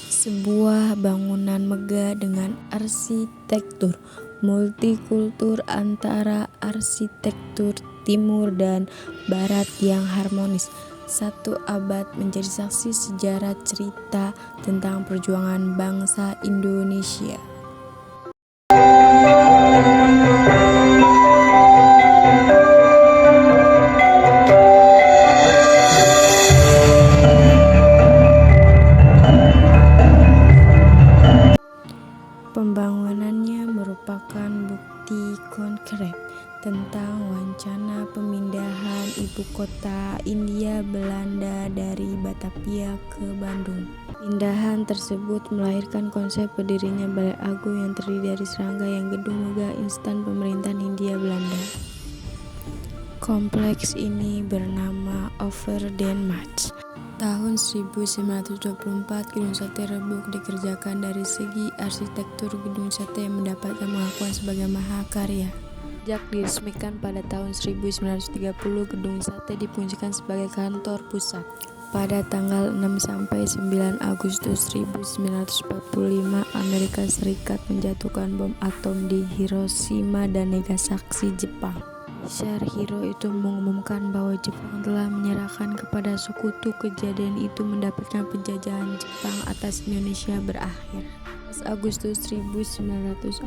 Sebuah bangunan megah dengan arsitektur multikultur antara arsitektur timur dan barat yang harmonis. 1 abad menjadi saksi sejarah cerita tentang perjuangan bangsa Indonesia. Pembangunannya merupakan bukti konkret tentang wacana pemindahan ibu kota Hindia Belanda dari Batavia ke Bandung. Pindahan tersebut melahirkan konsep berdirinya Balai Agung yang terdiri dari serangkaian gedung megah instan pemerintahan Hindia Belanda. Kompleks ini bernama Over den March. Tahun 1924, Gedung Sate Rebuk dikerjakan. Dari segi arsitektur, Gedung Sate mendapatkan pengakuan sebagai mahakarya. Sejak diresmikan pada tahun 1930, Gedung Sate difungsikan sebagai kantor pusat. Pada tanggal 6-9 Agustus 1945, Amerika Serikat menjatuhkan bom atom di Hiroshima dan Nagasaki, Jepang. Masahiro itu mengumumkan bahwa Jepang telah menyerahkan kepada sekutu. Kejadian itu mendapatkan penjajahan Jepang atas Indonesia berakhir. 11 Agustus 1945,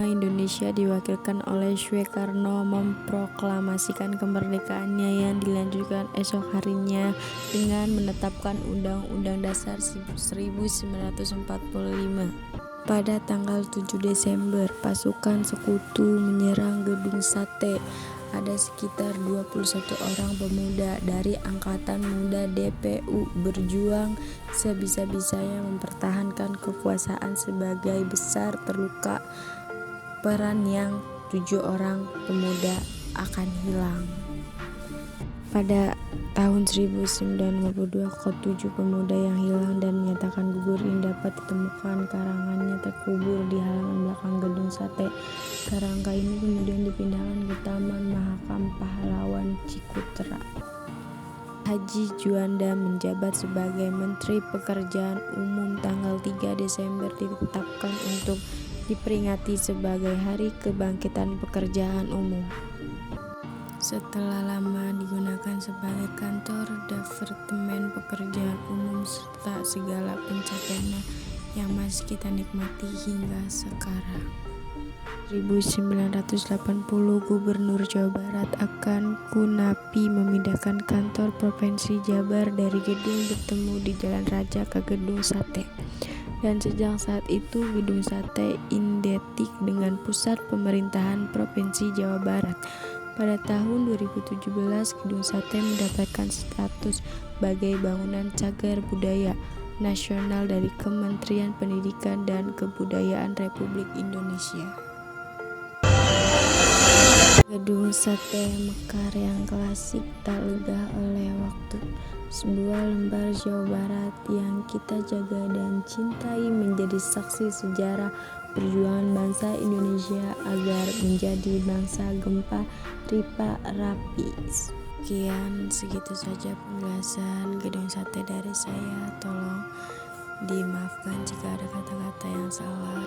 Indonesia diwakilkan oleh Soekarno memproklamasikan kemerdekaannya yang dilanjutkan esok harinya dengan menetapkan Undang-Undang Dasar 1945. Pada tanggal 7 Desember, pasukan sekutu menyerang Gedung Sate. Ada sekitar 21 orang pemuda dari Angkatan Muda DPU berjuang sebisa-bisanya mempertahankan kekuasaan. Sebagai besar terluka, peran yang 7 orang pemuda akan hilang. Pada tahun 1952, ke-7 pemuda yang hilang dan menyatakan gugur ini dapat ditemukan karangannya terkubur di halaman belakang Gedung Sate. Kerangka ini kemudian dipindahkan ke Taman Mahakam Pahlawan Ciputra. Haji Juanda menjabat sebagai Menteri Pekerjaan Umum. Tanggal 3 Desember ditetapkan untuk diperingati sebagai Hari Kebangkitan Pekerjaan Umum. Setelah lama digunakan sebagai kantor Departemen Pekerjaan Umum serta segala pencapaiannya yang masih kita nikmati hingga sekarang. 1980, Gubernur Jawa Barat Akan Kunapi memindahkan kantor Provinsi Jabar dari Gedung Bertemu di Jalan Raja ke Gedung Sate. Dan sejak saat itu Gedung Sate identik dengan pusat pemerintahan Provinsi Jawa Barat. Pada tahun 2017, Gedung Sate mendapatkan status sebagai bangunan cagar budaya nasional dari Kementerian Pendidikan dan Kebudayaan Republik Indonesia. Gedung Sate mekar yang klasik tak legah oleh waktu. Sebuah lembar Jawa Barat yang kita jaga dan cintai menjadi saksi sejarah perjuangan bangsa Indonesia agar menjadi bangsa gempa ripa rapi. Segitu saja penjelasan Gedung Sate dari saya. Tolong dimaafkan jika ada kata-kata yang salah.